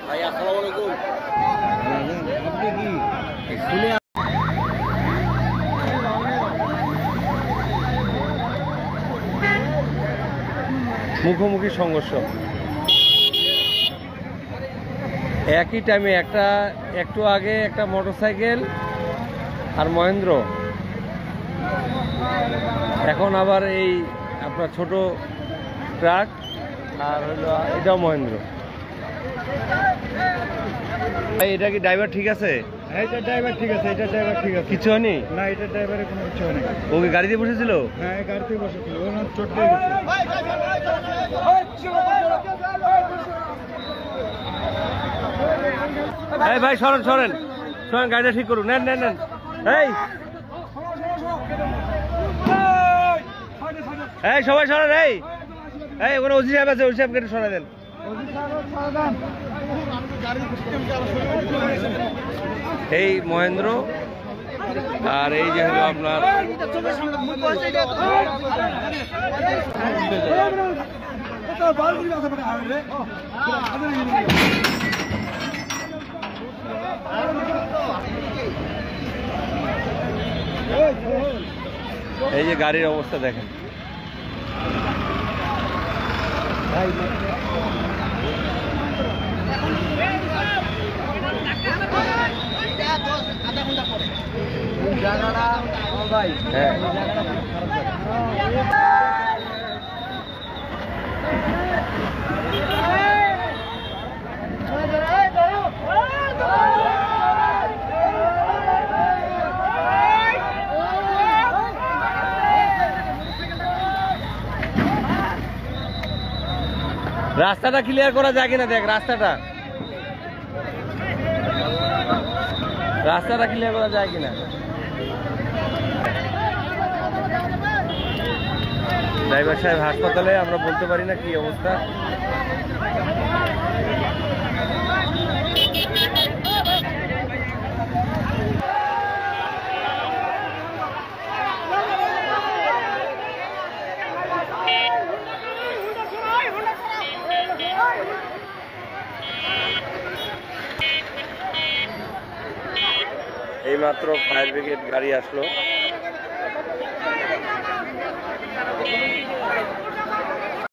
ভাই আসসালামু আলাইকুম। আপনি কি শুনে মুখোমুখি সংঘর্ষ একই টাইমে একটু আগে একটা মোটরসাইকেল আর মহেন্দ্র, এখন আবার এই আপনার ছোট ট্রাক আর হলো এটাও মহেন্দ্র। এটা কি ড্রাইভার ঠিক আছে? এটা ড্রাইভার ঠিক আছে, এটা ড্রাইভার ঠিক আছে, কিছু হয়নি? না এটা ড্রাইভারের কোনো কিছু হয়নি। ও কি গাড়িতে বসেছিল? হ্যাঁ গাড়িতে বসেছিল, ও না চোট পেয়ে গেছে। এই ভাই সরেন সরেন সরেন, গাড়িটা ঠিক করুন, নেন নেন নেন। এই সবাই সরেন, এই ওখানে ওসি সাহেব আছে, ওসি সাহেবকে একটু সরাই দেন। এই মহেন্দ্র আর এই যে হলো আপনার এই যে গাড়ির অবস্থা দেখেন। হ্যাঁ রাস্তাটা ক্লিয়ার করা যায় কিনা দেখ, রাস্তাটা ক্লিয়ার করা যায় কিনা। ড্রাইভার সাহেব হাসপাতালে, আমরা বলতে পারি না কি অবস্থা। এইমাত্র ফায়ার ব্রিগেড গাড়ি আসলো।